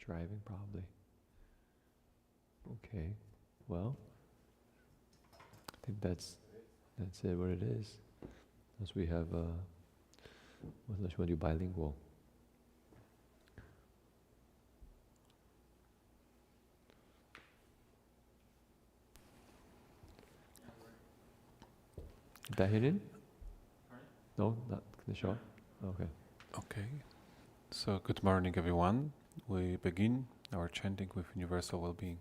driving probably. Okay, well, I think that's it. What it is. Unless we have, unless you want to do bilingual. Did that hit in? No, not the shot. Okay. Okay. So good morning, everyone. We begin our chanting with universal well-being.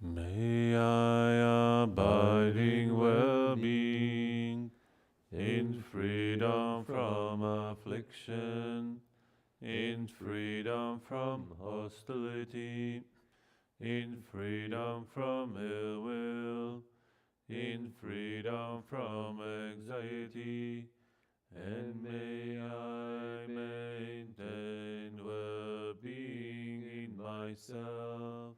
May I abiding well-being in freedom from affliction, in freedom from hostility, in freedom from ill will, in freedom from anxiety, and may I maintain well-being in myself.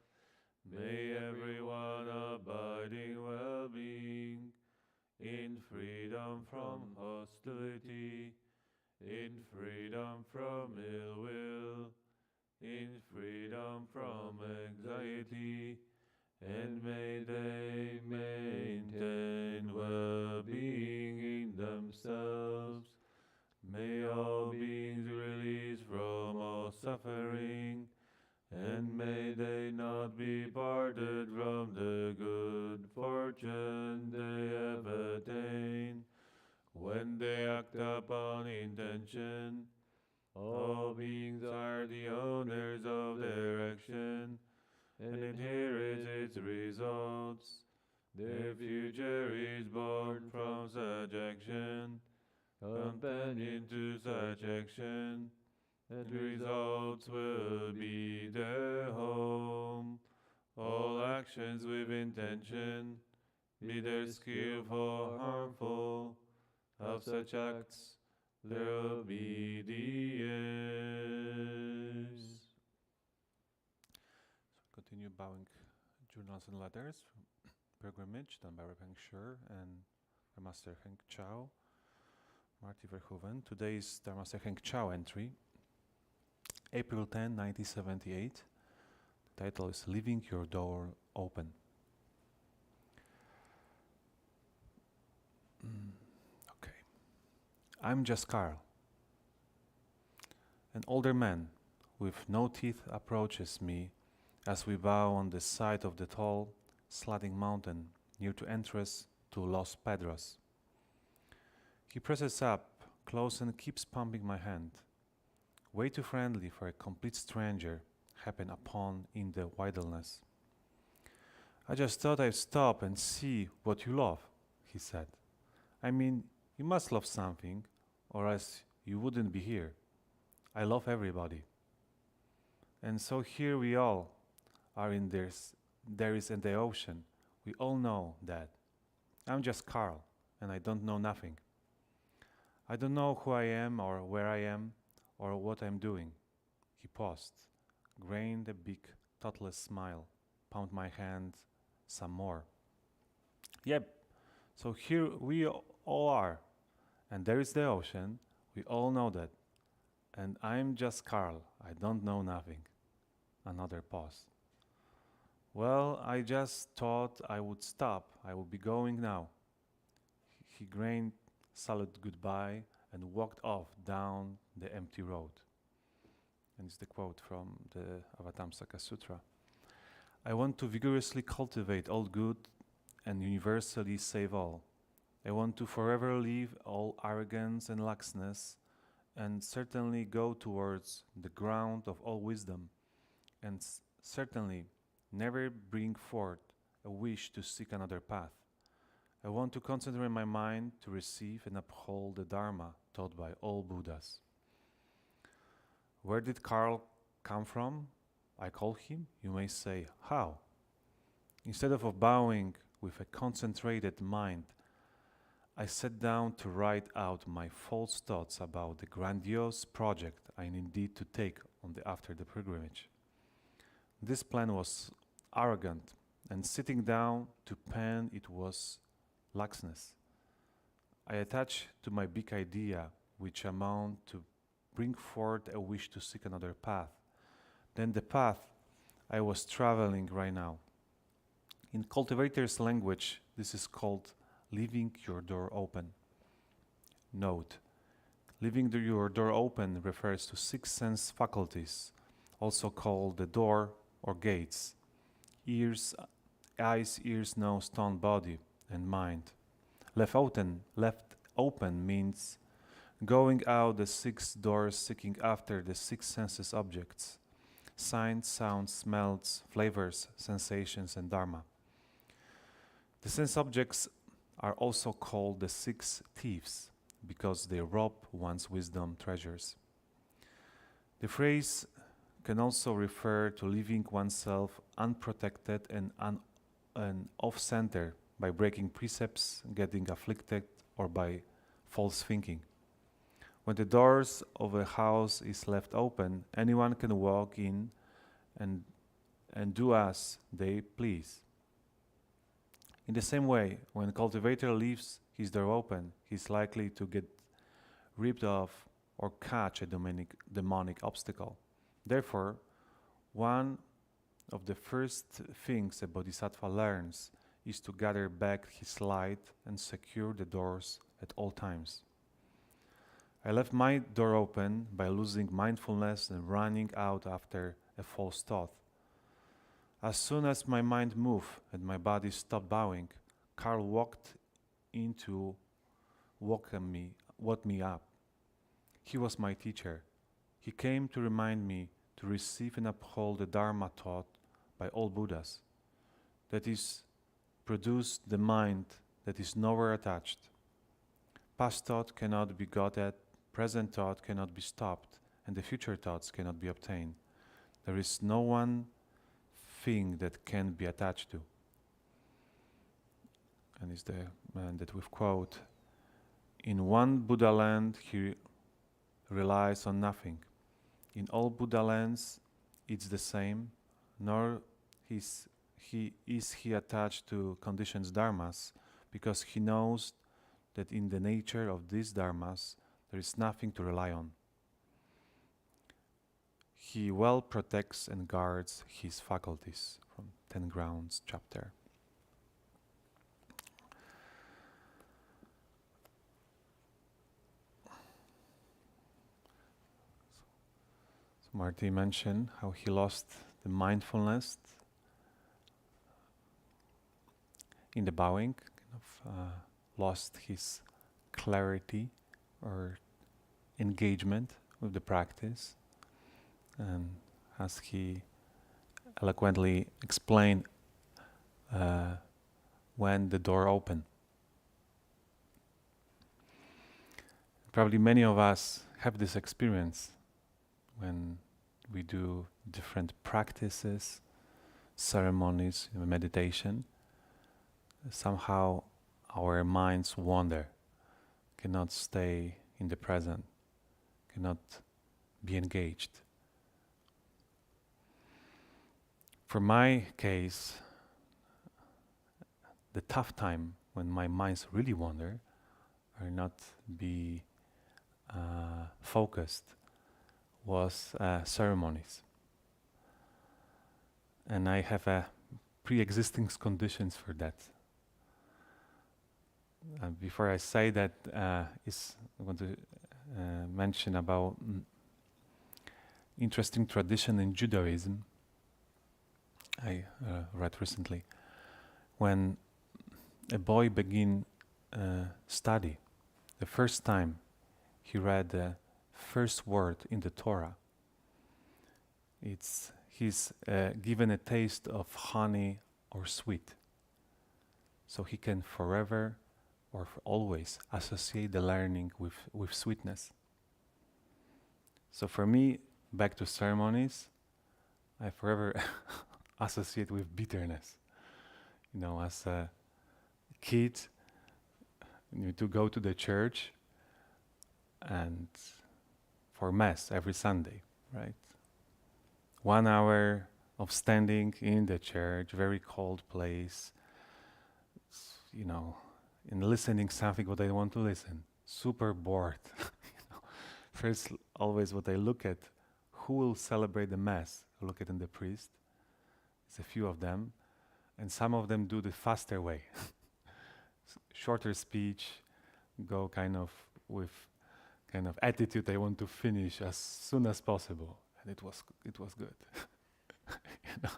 May everyone abiding well-being in freedom from hostility, in freedom from ill will, in freedom from anxiety, and may they maintain well-being in themselves. May all beings release from all suffering, and may they not be parted from the good fortune they have attained. When they act upon intention, all beings are the owners of their action, and inherit its results. Their future is born from such action, companion to such action, and results will be their home. All actions with intention, be they skillful or harmful, of such acts there will be the ends. So continue bowing journals and letters from pilgrimage done by Reb Heng Shure and Master Heng Chao, Marty Verhoeven. Today's Master Heng Chao entry, April 10, 1978. The title is Leaving Your Door Open. Okay. I'm just Carl. An older man with no teeth approaches me as we bow on the side of the tall, slanting mountain near to entrance to Los Pedros. He presses up close and keeps pumping my hand. Way too friendly for a complete stranger happen upon in the wilderness. I just thought I'd stop and see what you love, he said. I mean, you must love something, or else you wouldn't be here. I love everybody. And so here we all are in there is in the ocean. We all know that. I'm just Carl, and I don't know nothing. I don't know who I am or where I am or what I'm doing. He paused, grained a big, thoughtless smile, pounded my hand some more. Yep, so here we all are, and there is the ocean. We all know that. And I'm just Carl. I don't know nothing. Another pause. Well, I just thought I would stop. I will be going now. He grinned, saluted goodbye, and walked off down the empty road. And it's the quote from the Avatamsaka Sutra. I want to vigorously cultivate all good and universally save all. I want to forever leave all arrogance and laxness, and certainly go towards the ground of all wisdom, and certainly never bring forth a wish to seek another path. I want to concentrate my mind to receive and uphold the Dharma taught by all Buddhas. Where did Carl come from? I call him. You may say, how? Instead of bowing with a concentrated mind, I sat down to write out my false thoughts about the grandiose project I needed to take on after the pilgrimage. This plan was arrogant, and sitting down to pen it was laxness. I attached to my big idea which amount to bring forth a wish to seek another path, than the path I was traveling right now. In cultivator's language, this is called leaving your door open. Note, leaving your door open refers to 6 sense faculties, also called the door or gates: ears, eyes, ears, nose, tongue, body, and mind. Left open means going out the 6 doors, seeking after the 6 senses objects: signs, sounds, smells, flavors, sensations, and dharma. The sense objects are also called the 6 thieves because they rob one's wisdom treasures. The phrase can also refer to leaving oneself unprotected and off-center by breaking precepts, getting afflicted, or by false thinking. When the doors of a house is left open, anyone can walk in and do as they please. In the same way, when a cultivator leaves his door open, he is likely to get ripped off or catch a demonic obstacle. Therefore, one of the first things a bodhisattva learns is to gather back his light and secure the doors at all times. I left my door open by losing mindfulness and running out after a false thought. As soon as my mind moved and my body stopped bowing, Carl walked in to woke me up. He was my teacher. He came to remind me to receive and uphold the Dharma taught by all Buddhas. That is, produce the mind that is nowhere attached. Past thought cannot be got at, present thought cannot be stopped, and the future thoughts cannot be obtained. There is no one thing that can be attached to. And is the man that we've quote, in one Buddha land he relies on nothing. In all Buddha lands it's the same, nor is he attached to conditions dharmas, because he knows that in the nature of these dharmas there is nothing to rely on. He well protects and guards his faculties, from 10 Grounds chapter. So Marty mentioned how he lost the mindfulness in the bowing, lost his clarity or engagement with the practice. And as he eloquently explained, when the door opened. Probably many of us have this experience when we do different practices, ceremonies, meditation. Somehow our minds wander, cannot stay in the present, cannot be engaged. For my case, the tough time when my minds really wander or not be focused was ceremonies. And I have pre-existing conditions for that. Before I say that, I want to mention about interesting tradition in Judaism I read recently. When a boy began study, the first time he read the first word in the Torah, he's given a taste of honey or sweet, so he can forever or for always associate the learning with sweetness. So for me, back to ceremonies, I forever associate with bitterness. You know, as a kid, you need to go to the church and for mass every Sunday, right? 1 hour of standing in the church, very cold place, you know, and listening something what I want to listen. Super bored. You know? first, always what I look at, who will celebrate the Mass? I look at in the priest. It's a few of them. And some of them do the faster way. Shorter speech, go kind of with kind of attitude, I want to finish as soon as possible. And it was good. You know,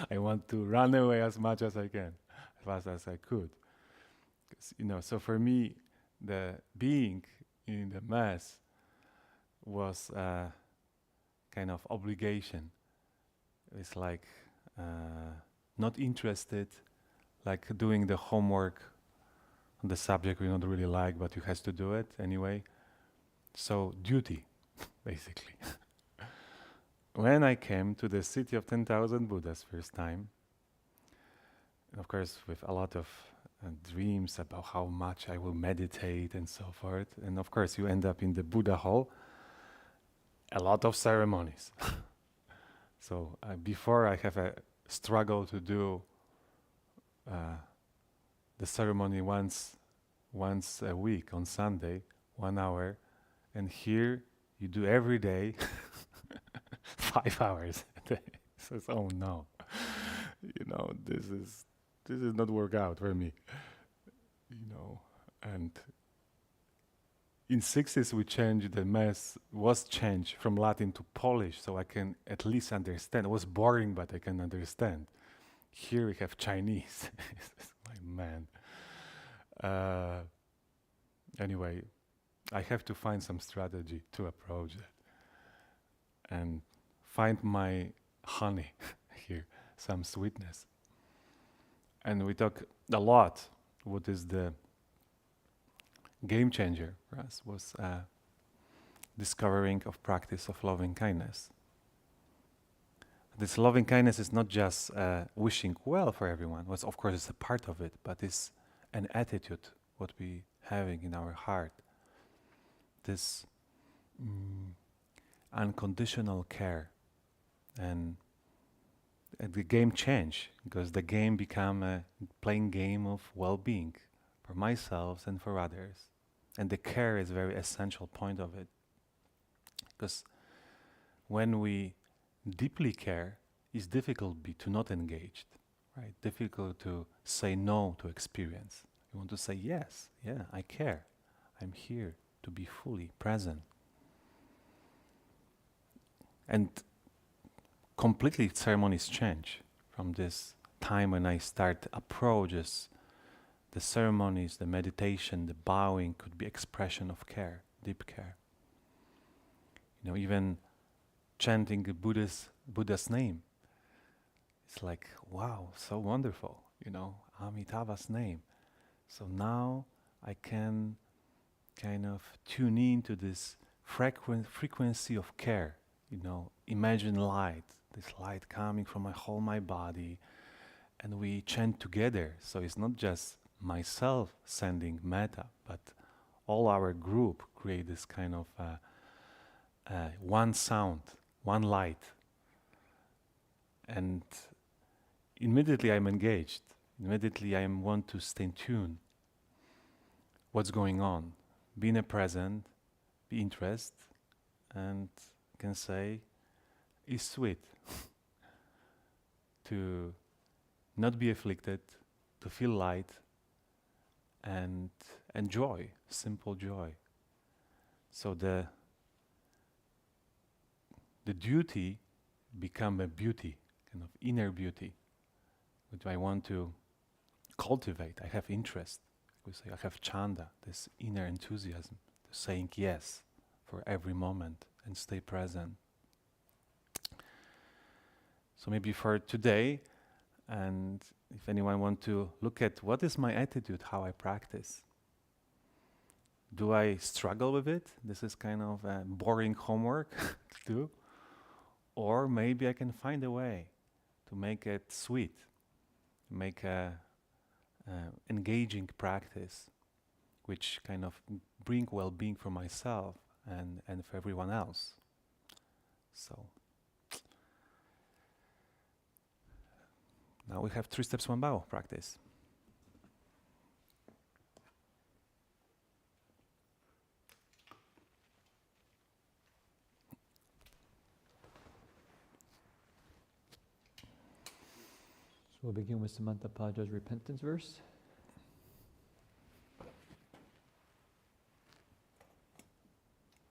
I want to run away as much as I can, as fast as I could. So for me, the being in the Mass was a kind of obligation. It's like not interested, like doing the homework on the subject we don't really like, but you has to do it anyway. So duty, basically. When I came to the city of 10,000 Buddhas first time, of course with a lot of dreams about how much I will meditate and so forth, and of course you end up in the Buddha hall, a lot of ceremonies. So before I have a struggle to do the ceremony once a week on Sunday, 1 hour, and here you do every day 5 hours a day. So it's, oh no, this is not work out for me, and in 60s we changed, the Mass was changed from Latin to Polish, so I can at least understand. It was boring, but I can understand. Here we have Chinese. My man. Anyway, I have to find some strategy to approach that and find my honey here, some sweetness. And we talk a lot. What is the game changer for us was discovering of practice of loving kindness. This loving kindness is not just wishing well for everyone. Well, of course, it's a part of it, but it's an attitude, what we having in our heart. This unconditional care, and the game change, because the game become a playing game of well-being for myself and for others. And the care is a very essential point of it. Because when we deeply care, it's difficult to not engaged, right? Difficult to say no to experience. You want to say yes, yeah, I care. I'm here to be fully present. And completely ceremonies change from this time when I start approaches. The ceremonies, the meditation, the bowing could be expression of care, deep care. Even chanting a Buddha's name. It's like, wow, so wonderful, Amitabha's name. So now I can kind of tune into this frequency of care. Imagine light, this light coming from my body, and we chant together. So it's not just myself sending metta, but all our group create this kind of one sound, one light. And immediately I'm engaged. Immediately I want to stay in tune. What's going on? Be in a present, be interested, and can say, it's sweet to not be afflicted, to feel light, and enjoy, simple joy. So the duty become a beauty, kind of inner beauty, which I want to cultivate. I have interest. We say I have chanda, this inner enthusiasm, to saying yes for every moment and stay present. So maybe for today, and if anyone want to look at what is my attitude, how I practice. Do I struggle with it? This is kind of a boring homework to do. Or maybe I can find a way to make it sweet, make a engaging practice, which kind of bring well-being for myself and for everyone else. So now we have 3 steps, 1 bow practice. we'll begin with Samantapaja's repentance verse.